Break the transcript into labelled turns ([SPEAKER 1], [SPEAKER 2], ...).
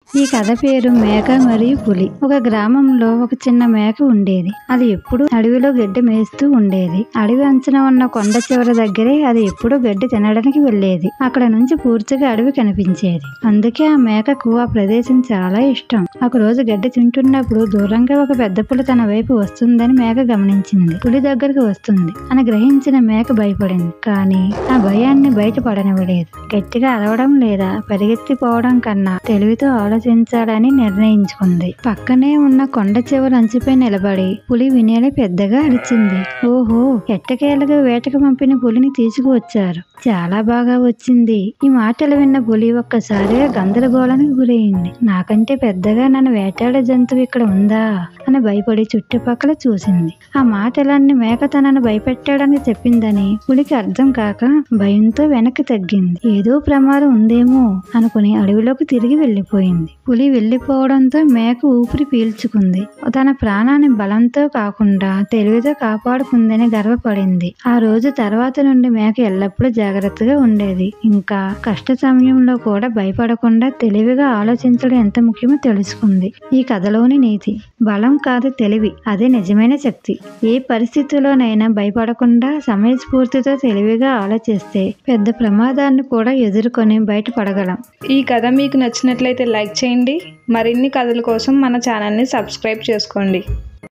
[SPEAKER 1] ఈ కథ పేరు మేక మరియు పులి. ఒక గ్రామంలో ఒక చిన్న మేక ఉండేది. అది ఎప్పుడు అడవిలో గడ్డి మేస్తూ ఉండేది. అడవి అంచున ఉన్న కొండ చివరి దగ్గరే అది ఎప్పుడు గడ్డి తినడానికి వెళ్లేది. అక్కడ నుంచి పూర్తిగా అడవి కనిపించేది. అందుకే ఆ మేకకు ఆ ప్రదేశం చాలా ఇష్టం. ఒక రోజు గడ్డి తింటున్నప్పుడు దూరంగా ఒక పెద్ద పులి తన వైపు వస్తుందని మేక గమనించింది. పులి దగ్గరకు వస్తుంది అని గ్రహించిన మేక భయపడింది. కానీ ఆ భయాన్ని బయటపడనివ్వలేదు. గట్టిగా అరవడం లేదా పరిగెత్తిపోవడం కన్నా తెలివితో ఆలోచించాలని నిర్ణయించుకుంది. పక్కనే ఉన్న కొండ చివరి అంచుపై నిలబడి పులి వినేలా పెద్దగా అరిచింది. ఓహో, ఎట్టకేలకు వేటకు పంపిన పులిని తీసుకువచ్చారు. చాలా బాగా వచ్చింది. ఈ మాటలు విన్న పులి ఒక్కసారిగా గందరగోళానికి గురైంది. నాకంటే పెద్దగా నన్ను వేటాడే జంతువు ఇక్కడ ఉందా అని భయపడి చుట్టుపక్కల చూసింది. ఆ మాటలన్నీ మేక తనను భయపెట్టడానికి చెప్పిందని పులికి అర్థం కాక భయంతో వెనక్కి తగ్గింది. ఏదో ప్రమాదం ఉందేమో అనుకుని అడవిలోకి తిరిగి వెళ్లిపోయింది. పులి వెళ్లిపోవడంతో మేక ఊపిరి పీల్చుకుంది. తన ప్రాణాన్ని బలంతో కాకుండా తెలివితో కాపాడుకుందని గర్వపడింది. ఆ రోజు తర్వాత నుండి మేక ఎల్లప్పుడూ జాగ్రత్తగా ఉండేది. ఇంకా కష్ట సమయంలో కూడా భయపడకుండా తెలివిగా ఆలోచించడం ఎంత ముఖ్యమో తెలుసుకుంది. ఈ కథలోని నీతి: బలం కాదు తెలివి, అదే నిజమైన శక్తి. ఏ పరిస్థితిలోనైనా భయపడకుండా సమయస్ఫూర్తితో తెలివిగా ఆలోచిస్తే పెద్ద ప్రమాదాన్ని కూడా ఎదుర్కొని బయటపడగలం.
[SPEAKER 2] ఈ కథ మీకు నచ్చినట్లయితే లైక్ చేయండి. మరిన్ని కథల కోసం మన ఛానల్ని సబ్స్క్రైబ్ చేసుకోండి.